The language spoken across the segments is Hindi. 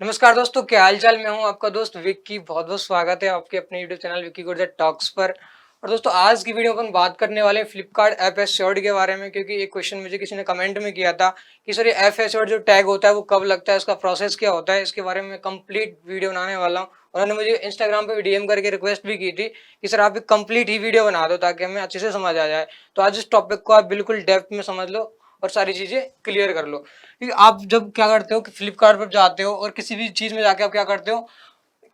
नमस्कार दोस्तों, क्या हाल चाल। मैं हूं आपका दोस्त विक्की। बहुत बहुत स्वागत है आपके अपने YouTube channel Vicky Gurjar talks पर। और दोस्तों, आज की वीडियो अपन बात करने वाले हैं फ्लिपकार्ट ऐप एश्योर्ड के बारे में, क्योंकि एक क्वेश्चन मुझे किसी ने कमेंट में किया था कि सर ये ऐप एश्योर्ड जो टैग होता है वो कब लगता है, इसका प्रोसेस क्या होता है। इसके बारे में कंप्लीट वीडियो बनाने वाला हूँ। उन्होंने मुझे इंस्टाग्राम पे डीएम करके रिक्वेस्ट भी की थी कि सर आप एक कंप्लीट ही वीडियो बना दो ताकि हमें अच्छे से समझ आ जाए। तो आज इस टॉपिक को आप बिल्कुल डेप्थ में समझ लो और सारी चीजें क्लियर कर लो। क्योंकि आप जब क्या करते हो कि फ्लिपकार्ट पर जाते हो और किसी भी चीज में जाके आप क्या करते हो,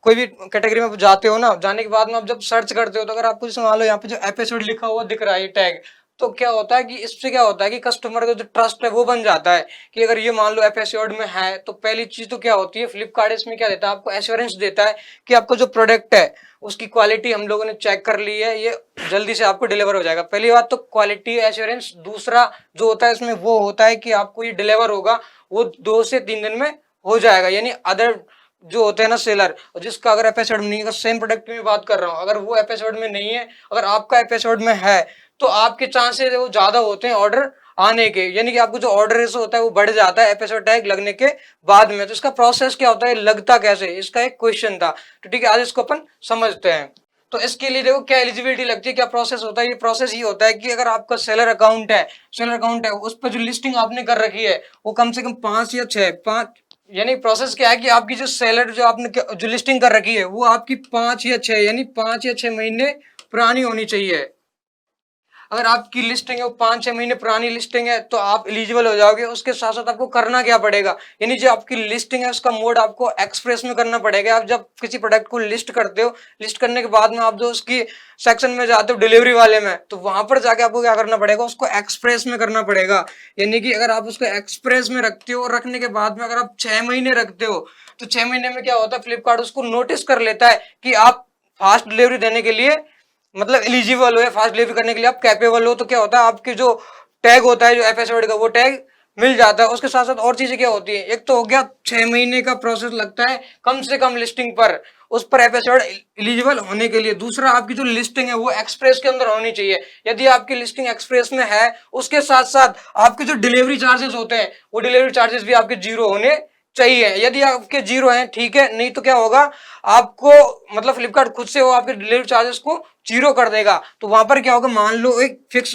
कोई भी कैटेगरी में जाते हो ना, जाने के बाद में आप जब सर्च करते हो तो अगर आपको जैसे मान लो यहाँ पे जो एपिसोड लिखा हुआ दिख रहा है टैग, तो क्या होता है कि इससे क्या होता है कि कस्टमर का जो ट्रस्ट है वो बन जाता है कि अगर ये मान लो एपिसोड में है तो पहली चीज तो क्या होती है, फ्लिपकार्ट इसमें क्या देता है, आपको एश्योरेंस देता है कि आपका जो प्रोडक्ट है उसकी क्वालिटी हम लोगों ने चेक कर ली है, ये जल्दी से आपको डिलीवर हो जाएगा। पहली बात तो क्वालिटी एश्योरेंस। दूसरा जो होता है इसमें वो होता है कि आपको ये डिलीवर होगा वो 2 से 3 दिन में हो जाएगा। यानी अदर जो होते हैं ना सेलर, जिसका अगर एपिसोड में नहीं है, सेम प्रोडक्ट की मैं बात कर रहा हूँ, अगर वो एपिसोड में नहीं है, अगर आपका एपिसोड में है तो आपके चांसेस वो ज्यादा होते हैं ऑर्डर आने के। यानी कि आपको जो ऑर्डर रेशो होता है वो बढ़ जाता है एपिसोड टैग लगने के बाद में। तो इसका प्रोसेस क्या होता है, लगता कैसे, इसका एक क्वेश्चन था। तो ठीक है, आज इसको अपन समझते हैं। तो इसके लिए देखो क्या एलिजिबिलिटी लगती है, क्या प्रोसेस होता है। ये प्रोसेस ये होता है कि अगर आपका सेलर अकाउंट है उस पर जो लिस्टिंग आपने कर रखी है वो कम से कम 5 या 6 यानी प्रोसेस क्या है कि आपकी जो सेलर जो आपने जो लिस्टिंग कर रखी है वो आपकी 5 या 6 यानी 5 या 6 महीने पुरानी होनी चाहिए। अगर आपकी लिस्टिंग है वो 5 6 महीने पुरानी लिस्टिंग है तो आप एलिजिबल हो जाओगे। उसके साथ साथ आपको करना क्या पड़ेगा, यानी जो आपकी लिस्टिंग है उसका मोड आपको एक्सप्रेस में करना पड़ेगा। आप जब किसी प्रोडक्ट को लिस्ट करते हो, लिस्ट करने के बाद में आप जो उसकी सेक्शन में जाते हो डिलीवरी वाले में, तो वहां पर जाके आपको क्या करना पड़ेगा, उसको एक्सप्रेस में करना पड़ेगा। यानी कि अगर आप उसको एक्सप्रेस में रखते हो और रखने के बाद में अगर आप 6 महीने रखते हो तो 6 महीने में क्या होता है, फ्लिपकार्ट उसको नोटिस कर लेता है कि आप फास्ट डिलीवरी देने के लिए मतलब एलिजिबल हो या फास्ट डिलीवरी करने के लिए आप कैपेबल हो। तो क्या होता है, आपके जो टैग होता है जो एपिसोड का वो टैग मिल जाता है। उसके साथ साथ और चीजें क्या होती है, एक तो हो गया 6 महीने का प्रोसेस लगता है कम से कम लिस्टिंग पर, उस पर एपिसोड एलिजिबल होने के लिए। दूसरा, आपकी जो लिस्टिंग है वो एक्सप्रेस के अंदर होनी चाहिए। यदि आपकी लिस्टिंग एक्सप्रेस में है, उसके साथ साथ आपके जो डिलीवरी चार्जेस होते हैं वो डिलीवरी चार्जेस भी आपके जीरो होने चाहिए। यदि आपके जीरो हैं ठीक है, नहीं तो क्या होगा, आपको मतलब फ्लिपकार्ट खुद से वो आपके डिलीवरी चार्जेस को जीरो कर देगा। तो वहां पर क्या होगा, मान लो एक फिक्स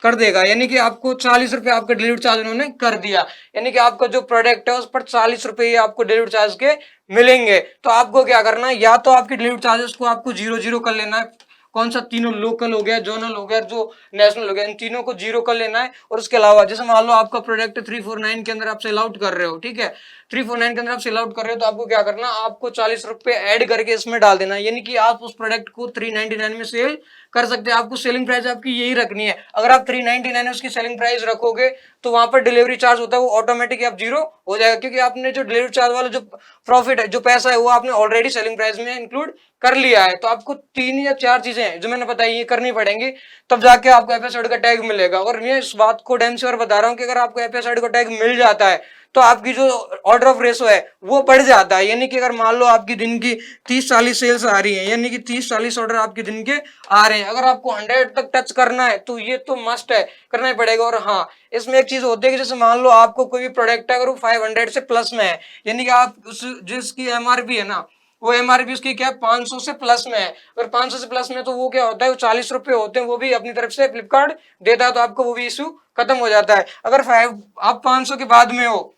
कर देगा, यानी कि आपको 40 रुपए आपका डिलीवरी चार्ज उन्होंने कर दिया, यानी कि आपका जो प्रोडक्ट है उस पर 40 रुपए आपको डिलीवरी चार्ज के मिलेंगे। तो आपको क्या करना है, या तो आपके डिलीवरी चार्जेस को आपको जीरो जीरो कर लेना है। कौन सा, तीनों, लोकल हो गया, जोनल हो गया, जो नेशनल हो गया, इन तीनों को जीरो कर लेना है। और उसके अलावा जैसे मान लो आपका प्रोडक्ट 349 के अंदर आप सेल आउट कर रहे हो, ठीक है, 349 के अंदर आप सेल आउट कर रहे हो, तो आपको क्या करना, आपको 40 रुपए ऐड करके इसमें डाल देना। यानी कि आप उस प्रोडक्ट को 399 में सेल कर सकते हैं। आपको सेलिंग प्राइस आपकी यही रखनी है। अगर आप 399 उसकी सेलिंग प्राइस रखोगे तो वहां पर डिलीवरी चार्ज होता है वो ऑटोमेटिक आप जीरो हो जाएगा, क्योंकि आपने जो डिलीवरी चार्ज वाला जो प्रॉफिट है, जो पैसा है, वो आपने ऑलरेडी सेलिंग प्राइस में इंक्लूड कर लिया है। तो आपको 3 या 4 चीजें हैं जो मैंने बताई ये करनी पड़ेंगी, तब जाके आपको एपिसोड का टैग मिलेगा। और मैं इस बात को डैम श्योर बता रहा हूँ कि अगर आपको एपिसोड का टैग मिल जाता है तो आपकी जो ऑर्डर ऑफ रेशो है वो बढ़ जाता है। यानी कि अगर मान लो आपकी दिन की 30 40 सेल्स आ रही है, यानी कि 30 40 ऑर्डर आपके दिन के आ रहे हैं, अगर आपको 100 तक टच करना है तो ये तो मस्ट है, करना ही पड़ेगा। और हाँ, इसमें एक चीज होती है कि जैसे मान लो आपको कोई भी प्रोडक्ट है अगर वो 500 से प्लस में है, यानी कि आप उस जिसकी एमआरपी है ना, वो एमआरपी उसकी क्या है, 500 से प्लस में है। अगर 500 से प्लस में तो वो क्या होता है, वो 40 रुपए होते हैं, वो भी अपनी तरफ से फ्लिपकार्ट देता है, तो आपको वो भी इशू खत्म हो जाता है। अगर आप 500 के बाद में हो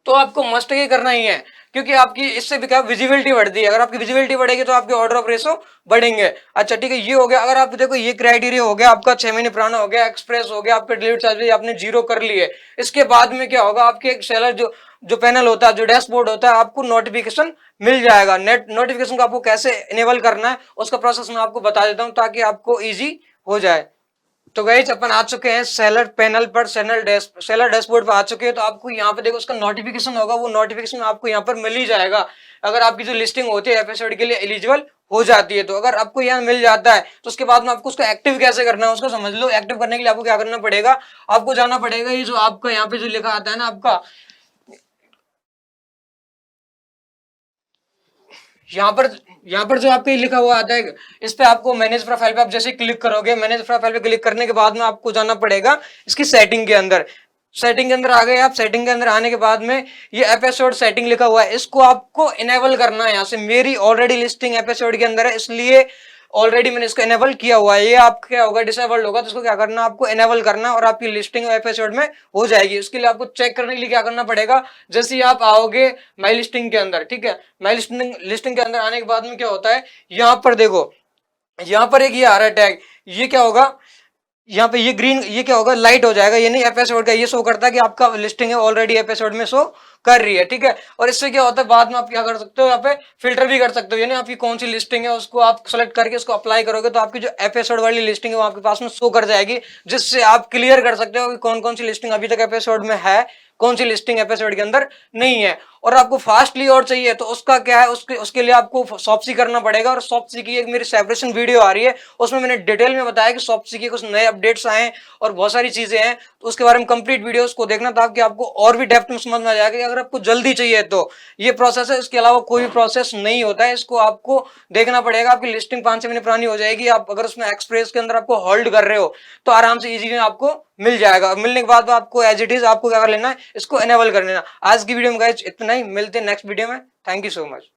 तो आपको मस्ट ये करना ही है, क्योंकि आपकी इससे भी क्या विजिबिलिटी बढ़ती है। अगर आपकी विजिबिलिटी बढ़ेगी तो आपके ऑर्डर ऑफ रेशो बढ़ेंगे। अच्छा ठीक है, ये हो गया। अगर आप देखो ये क्राइटेरिया हो गया, आपका 6 महीने पुराना हो गया, एक्सप्रेस हो गया, आपके डिलीवरी चार्जेस आपने जीरो कर लिए। इसके बाद में क्या होगा, आपके एक सेलर जो जो पैनल होता है, जो डैशबोर्ड होता है, आपको नोटिफिकेशन मिल जाएगा। नेट नोटिफिकेशन को आपको कैसे इनेबल करना है उसका प्रोसेस मैं आपको बता देता हूँ ताकि आपको ईजी हो जाए। तो गाइस अपन आ चुके हैं सेलर पैनल पर, सेलर डैशबोर्ड पर आ चुके हैं। तो आपको यहाँ पे देखो उसका नोटिफिकेशन होगा, वो नोटिफिकेशन आपको यहाँ पर मिल ही जाएगा अगर आपकी जो लिस्टिंग होती है एपिसोड के लिए एलिजिबल हो जाती है। तो अगर आपको यहाँ मिल जाता है तो उसके बाद में आपको उसको एक्टिव कैसे करना है उसको समझ लो। एक्टिव करने के लिए आपको क्या करना पड़ेगा, आपको जाना पड़ेगा, ये जो आपका यहाँ पे जो लिखा आता है ना, आपका यहाँ पर यहाँ पर जो आपके लिखा हुआ आता है, इस पे आपको मैनेज प्रोफाइल पे आप जैसे क्लिक करोगे, मैनेज प्रोफाइल पे क्लिक करने के बाद में आपको जाना पड़ेगा इसकी सेटिंग के अंदर। सेटिंग के अंदर आ गए आप। सेटिंग के अंदर आने के बाद में ये एपिसोड सेटिंग लिखा हुआ है, इसको आपको इनेबल करना है। यहाँ से मेरी ऑलरेडी लिस्टिंग एपिसोड के अंदर है, इसलिए ऑलरेडी मैंने इसको इनेबल किया हुआ है। ये आपका क्या होगा, डिसेबल्ड होगा, तो इसको क्या करना, आपको इनेबल करना और आपकी लिस्टिंग एपिसोड में हो जाएगी। उसके लिए आपको चेक करने के लिए क्या करना पड़ेगा, जैसे ही आप आओगे माई लिस्टिंग के अंदर, ठीक है, माई लिस्टिंग के अंदर आने के बाद में क्या होता है, यहाँ पर देखो, यहाँ पर एक ये आ रहा है टैग, ये क्या होगा, यहाँ पे ये ग्रीन, ये क्या होगा, लाइट हो जाएगा, ये नहीं एपिसोड का, ये शो करता है कि आपका लिस्टिंग है ऑलरेडी एपिसोड में शो कर रही है, ठीक है। और इससे क्या होता है, बाद में आप क्या कर सकते हो, यहाँ पे फिल्टर भी कर सकते हो, यानी आपकी कौन सी लिस्टिंग है उसको आप सेलेक्ट करके उसको अप्लाई करोगे तो आपकी जो एपिसोड वाली लिस्टिंग है वो आपके पास में शो कर जाएगी, जिससे आप क्लियर कर सकते हो कि कौन कौन सी लिस्टिंग अभी तक एपिसोड में है, कौन सी लिस्टिंग एपिसोड के अंदर नहीं है। और आपको फास्टली और चाहिए तो उसका क्या है, उसके लिए आपको शॉप्सी करना पड़ेगा। और शॉप्सी की एक मेरी सेपरेशन वीडियो आ रही है, उसमें मैंने डिटेल में बताया कि शॉप्सी के कुछ नए अपडेट्स आए हैं और बहुत सारी चीजें हैं, तो उसके बारे में कंप्लीट वीडियो उसको देखना ताकि आपको और भी डेप्थ में समझ में आ जाएगा कि अगर आपको जल्दी चाहिए तो ये प्रोसेस है, इसके अलावा कोई भी प्रोसेस नहीं होता है। इसको आपको देखना पड़ेगा, आपकी लिस्टिंग 5-6 महीने पुरानी हो जाएगी, आप अगर उसमें एक्सप्रेस के अंदर आपको होल्ड कर रहे हो तो आराम से इजी में आपको मिल जाएगा। मिलने के बाद आपको एज इट इज आपको क्या कर लेना है, इसको एनेबल कर लेना। आज की वीडियो में गाइस इतना ही, मिलते हैं नेक्स्ट वीडियो में। Thank you so much.